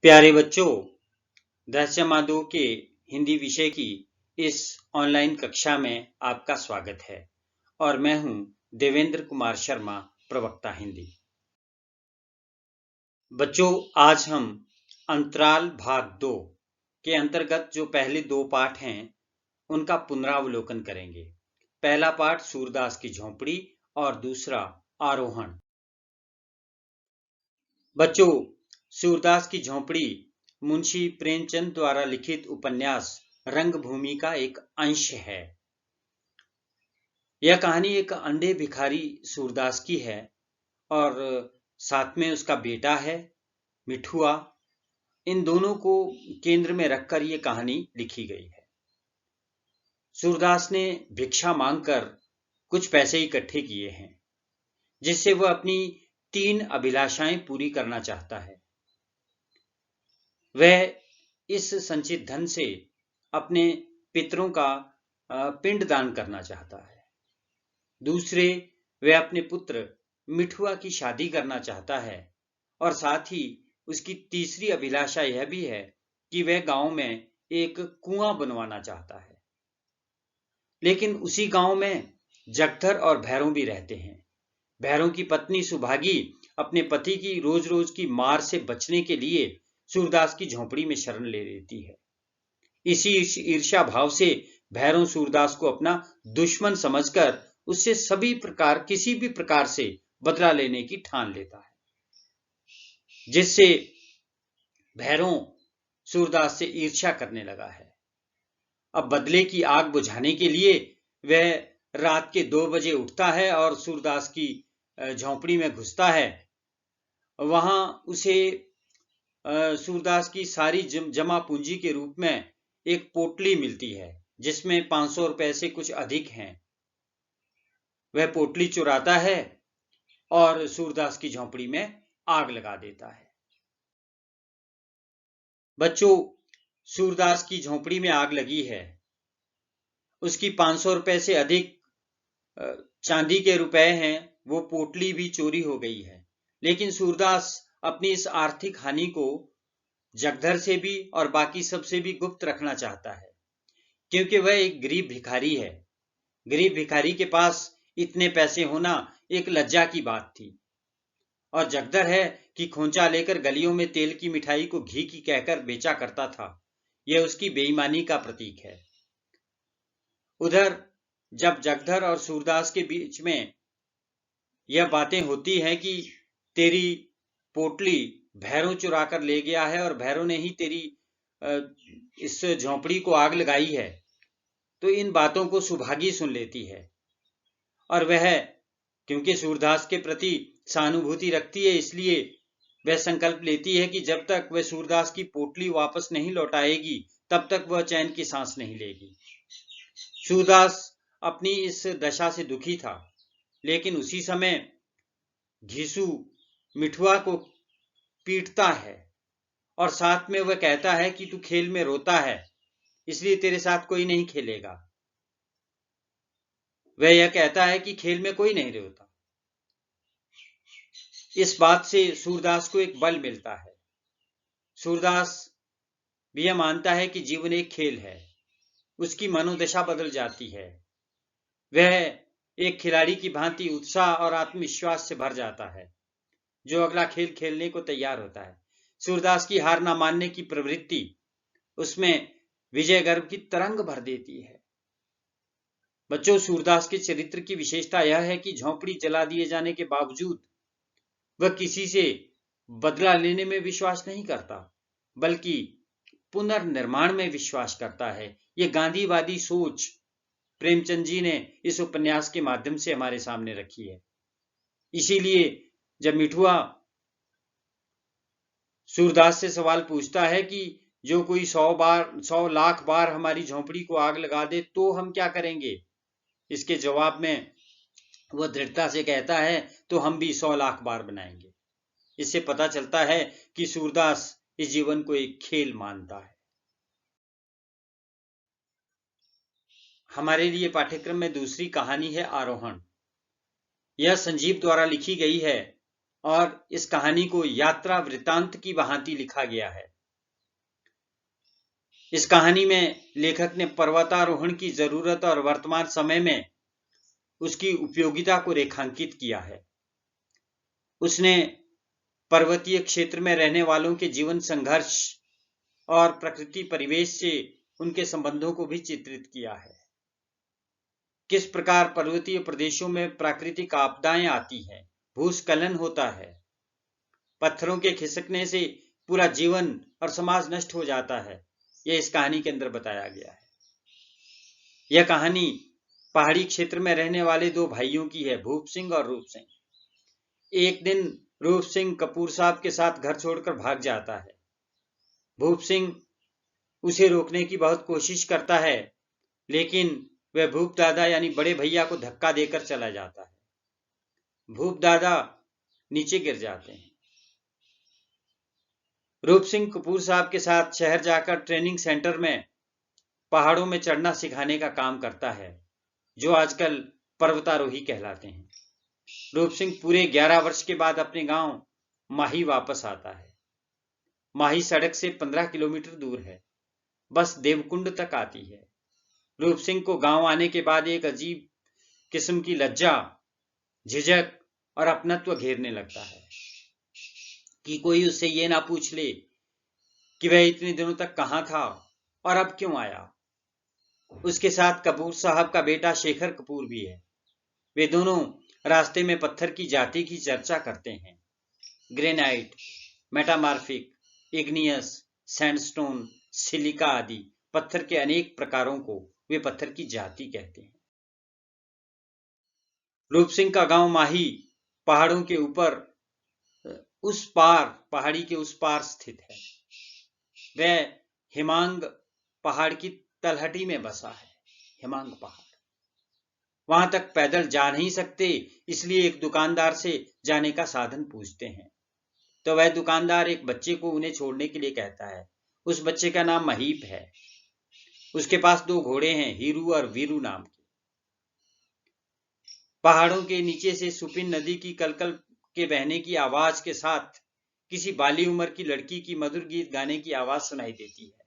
प्यारे बच्चों, दशमा 2 के हिंदी विषय की इस ऑनलाइन कक्षा में आपका स्वागत है और मैं हूं देवेंद्र कुमार शर्मा, प्रवक्ता हिंदी। बच्चों, आज हम अंतराल भाग 2 के अंतर्गत जो पहले 2 पाठ हैं उनका पुनरावलोकन करेंगे। पहला पाठ सूरदास की झोंपड़ी और दूसरा आरोहण। बच्चों, सूरदास की झोंपड़ी मुंशी प्रेमचंद द्वारा लिखित उपन्यास रंगभूमि का एक अंश है। यह कहानी एक अंधे भिखारी सूरदास की है और साथ में उसका बेटा है मिठुआ। इन दोनों को केंद्र में रखकर यह कहानी लिखी गई है। सूरदास ने भिक्षा मांगकर कुछ पैसे इकट्ठे किए हैं जिससे वह अपनी 3 अभिलाषाएं पूरी करना चाहता है। वह इस संचित धन से अपने पितरों का पिंडदान करना चाहता है। दूसरे, वह अपने पुत्र मिठुआ की शादी करना चाहता है और साथ ही उसकी तीसरी अभिलाषा यह भी है कि वह गांव में एक कुआं बनवाना चाहता है। लेकिन उसी गांव में जगधर और भैरों भी रहते हैं। भैरों की पत्नी सुभागी अपने पति की रोज रोज की मार से बचने के लिए सूरदास की झोंपड़ी में शरण ले लेती है। इसी ईर्ष्या भाव से भैरों सूरदास को अपना दुश्मन समझकर उससे किसी भी प्रकार से बदला लेने की ठान लेता है, जिससे भैरों सूरदास से ईर्ष्या करने लगा है। अब बदले की आग बुझाने के लिए वह रात के 2 बजे उठता है और सूरदास की झोंपड़ी में घुसता है। वहां उसे सूरदास की सारी जमा पूंजी के रूप में एक पोटली मिलती है जिसमें 500 रुपए से कुछ अधिक हैं। वह पोटली चुराता है और सूरदास की झोंपड़ी में आग लगा देता है। बच्चों, सूरदास की झोंपड़ी में आग लगी है। उसकी 500 रुपए से अधिक चांदी के रुपए हैं, वो पोटली भी चोरी हो गई है। लेकिन सूरदास अपनी इस आर्थिक हानि को जगधर से भी और बाकी सबसे भी गुप्त रखना चाहता है, क्योंकि वह एक गरीब भिखारी है। गरीब भिखारी के पास इतने पैसे होना एक लज्जा की बात थी। और जगधर है कि खोंचा लेकर गलियों में तेल की मिठाई को घी की कहकर बेचा करता था। यह उसकी बेईमानी का प्रतीक है। उधर जब जगधर और सूरदास के बीच में यह बातें होती हैं कि तेरी पोटली भैरों चुरा कर ले गया है और भैरों ने ही तेरी इस झोंपड़ी को आग लगाई है, तो इन बातों को सुभागी सुन लेती है और वह क्योंकि सूरदास के प्रति सहानुभूति रखती है, इसलिए वह संकल्प लेती है कि जब तक वह सूरदास की पोटली वापस नहीं लौटाएगी तब तक वह चैन की सांस नहीं लेगी। सूरदास अपनी इस दशा से दुखी था, लेकिन उसी समय घीसू मिठुआ को पीटता है और साथ में वह कहता है कि तू खेल में रोता है, इसलिए तेरे साथ कोई नहीं खेलेगा। वह यह कहता है कि खेल में कोई नहीं रोता। इस बात से सूरदास को एक बल मिलता है। सूरदास भी यह मानता है कि जीवन एक खेल है। उसकी मनोदशा बदल जाती है। वह एक खिलाड़ी की भांति उत्साह और आत्मविश्वास से भर जाता है, जो अगला खेल खेलने को तैयार होता है। सूरदास की हार न मानने की प्रवृत्ति उसमें विजय गर्व की तरंग भर देती है। बच्चों, सूरदास के चरित्र की विशेषता यह है कि झोंपड़ी जला दिए जाने के बावजूद वह किसी से बदला लेने में विश्वास नहीं करता, बल्कि पुनर्निर्माण में विश्वास करता है। यह गांधीवादी सोच प्रेमचंद जी ने इस उपन्यास के माध्यम से हमारे सामने रखी है। इसीलिए जब मिठुआ सूरदास से सवाल पूछता है कि जो कोई 100 लाख बार हमारी झोंपड़ी को आग लगा दे तो हम क्या करेंगे, इसके जवाब में वह दृढ़ता से कहता है तो हम भी 100 लाख बार बनाएंगे। इससे पता चलता है कि सूरदास इस जीवन को एक खेल मानता है। हमारे लिए पाठ्यक्रम में दूसरी कहानी है आरोहण। यह संजीव द्वारा लिखी गई है और इस कहानी को यात्रा वृतांत की भांति लिखा गया है। इस कहानी में लेखक ने पर्वतारोहण की जरूरत और वर्तमान समय में उसकी उपयोगिता को रेखांकित किया है। उसने पर्वतीय क्षेत्र में रहने वालों के जीवन संघर्ष और प्रकृति परिवेश से उनके संबंधों को भी चित्रित किया है। किस प्रकार पर्वतीय प्रदेशों में प्राकृतिक आपदाएं आती हैं, भूस्खलन होता है, पत्थरों के खिसकने से पूरा जीवन और समाज नष्ट हो जाता है, यह इस कहानी के अंदर बताया गया है। यह कहानी पहाड़ी क्षेत्र में रहने वाले दो भाइयों की है, भूप सिंह और रूप सिंह। एक दिन रूप सिंह कपूर साहब के साथ घर छोड़कर भाग जाता है। भूप सिंह उसे रोकने की बहुत कोशिश करता है, लेकिन वह भूप दादा यानी बड़े भैया को धक्का देकर चला जाता है। भूप दादा नीचे गिर जाते हैं। रूप सिंह कपूर साहब के साथ शहर जाकर ट्रेनिंग सेंटर में पहाड़ों में चढ़ना सिखाने का काम करता है, जो आजकल पर्वतारोही कहलाते हैं। रूप सिंह पूरे 11 वर्ष के बाद अपने गांव माही वापस आता है। माही सड़क से 15 किलोमीटर दूर है, बस देवकुंड तक आती है। रूप सिंह को गांव आने के बाद एक अजीब किस्म की लज्जा, झिझक और अपनत्व घेरने लगता है कि कोई उससे ये ना पूछ ले कि वह इतने दिनों तक कहां था और अब क्यों आया। उसके साथ कपूर साहब का बेटा शेखर कपूर भी है। वे दोनों रास्ते में पत्थर की जाति की चर्चा करते हैं। ग्रेनाइट, मेटामार्फिक, इग्नियस, सैंडस्टोन, सिलिका आदि पत्थर के अनेक प्रकारों को वे पत्थर की जाति कहते हैं। रूप सिंह का गांव माही पहाड़ों के ऊपर उस पार, पहाड़ी के उस पार स्थित है। वह हिमांग पहाड़ की तलहटी में बसा है। हिमांग पहाड़, वहां तक पैदल जा नहीं सकते, इसलिए एक दुकानदार से जाने का साधन पूछते हैं। तो वह दुकानदार एक बच्चे को उन्हें छोड़ने के लिए कहता है। उस बच्चे का नाम महीप है। उसके पास 2 घोड़े हैं, हीरू और वीरू नाम के। पहाड़ों के नीचे से सुपिन नदी की कलकल के बहने की आवाज के साथ किसी बाली उम्र की लड़की की मधुर गीत गाने की आवाज सुनाई देती है,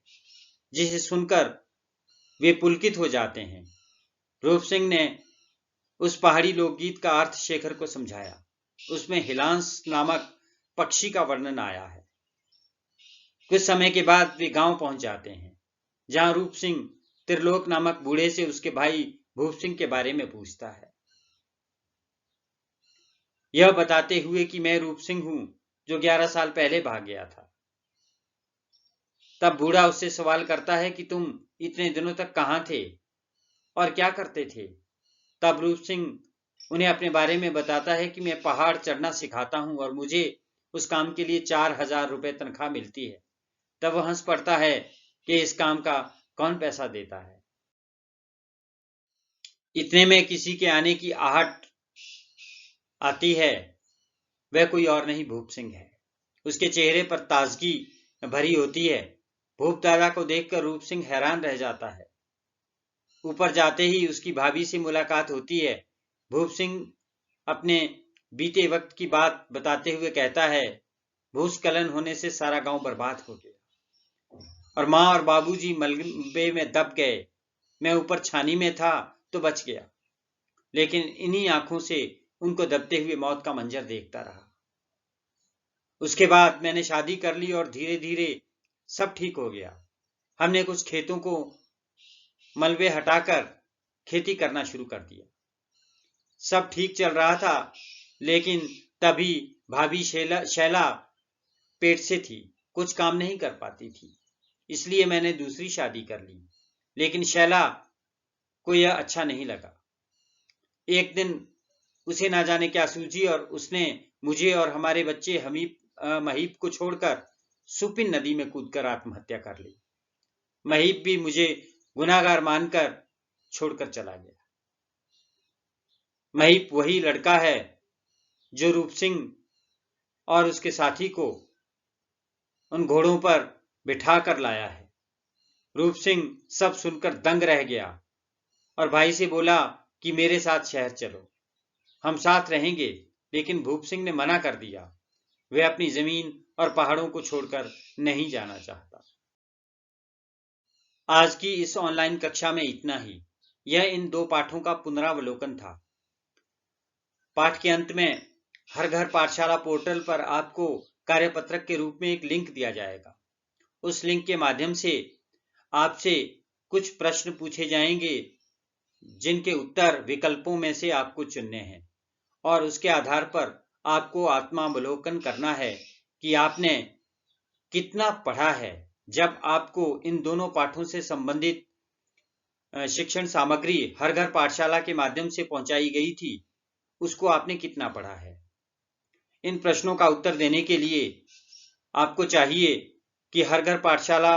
जिसे सुनकर वे पुलकित हो जाते हैं। रूप सिंह ने उस पहाड़ी लोकगीत का अर्थ शेखर को समझाया। उसमें हिलांस नामक पक्षी का वर्णन आया है। कुछ समय के बाद वे गांव पहुंच जाते हैं, जहां रूप सिंह त्रिलोक नामक बूढ़े से उसके भाई भूप सिंह के बारे में पूछता है, यह बताते हुए कि मैं रूप सिंह हूं जो 11 साल पहले भाग गया था। तब बूढ़ा उससे सवाल करता है कि तुम इतने दिनों तक कहां थे और क्या करते थे। तब रूप सिंह उन्हें अपने बारे में बताता है कि मैं पहाड़ चढ़ना सिखाता हूं और मुझे उस काम के लिए 4000 रुपए तनख्वाह मिलती है। तब वह हंस पड़ता है कि इस काम का कौन पैसा देता है। इतने में किसी के आने की आहट आती है। वह कोई और नहीं, भूप सिंह है। उसके चेहरे पर ताजगी भरी होती है। भूप दादा को देखकर रूप सिंह हैरान रह जाता है। ऊपर जाते ही उसकी भाभी से मुलाकात होती है। भूप सिंह अपने बीते वक्त की बात बताते हुए कहता है, भूस्खलन होने से सारा गांव बर्बाद हो गया और माँ और बाबूजी मलबे में दब गए। मैं ऊपर छानी में था तो बच गया, लेकिन इन्हीं आंखों से उनको दबते हुए मौत का मंजर देखता रहा। उसके बाद मैंने शादी कर ली और धीरे धीरे सब ठीक हो गया। हमने कुछ खेतों को मलबे हटाकर खेती करना शुरू कर दिया। सब ठीक चल रहा था, लेकिन तभी भाभी शैला पेट से थी, कुछ काम नहीं कर पाती थी, इसलिए मैंने दूसरी शादी कर ली। लेकिन शैला को यह अच्छा नहीं लगा। एक दिन उसे ना जाने क्या सूझी और उसने मुझे और हमारे बच्चे महीप को छोड़कर सुपिन नदी में कूदकर आत्महत्या कर ली। महीप भी मुझे गुनाहगार मानकर छोड़कर चला गया। महीप वही लड़का है जो रूप सिंह और उसके साथी को उन घोड़ों पर बिठा कर लाया है। रूप सिंह सब सुनकर दंग रह गया और भाई से बोला कि मेरे साथ शहर चलो, हम साथ रहेंगे। लेकिन भूप सिंह ने मना कर दिया। वह अपनी जमीन और पहाड़ों को छोड़कर नहीं जाना चाहता। आज की इस ऑनलाइन कक्षा में इतना ही। यह इन 2 पाठों का पुनरावलोकन था। पाठ के अंत में हर घर पाठशाला पोर्टल पर आपको कार्यपत्रक के रूप में एक लिंक दिया जाएगा। उस लिंक के माध्यम से आपसे कुछ प्रश्न पूछे जाएंगे जिनके उत्तर विकल्पों में से आपको चुनने हैं और उसके आधार पर आपको आत्मावलोकन करना है कि आपने कितना पढ़ा है। जब आपको इन दोनों पाठों से संबंधित शिक्षण सामग्री हर घर पाठशाला के माध्यम से पहुंचाई गई थी, उसको आपने कितना पढ़ा है। इन प्रश्नों का उत्तर देने के लिए आपको चाहिए कि हर घर पाठशाला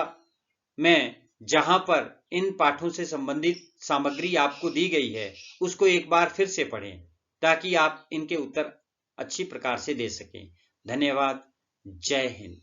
में जहां पर इन पाठों से संबंधित सामग्री आपको दी गई है उसको एक बार फिर से पढ़ें ताकि आप इनके उत्तर अच्छी प्रकार से दे सकें। धन्यवाद। जय हिंद।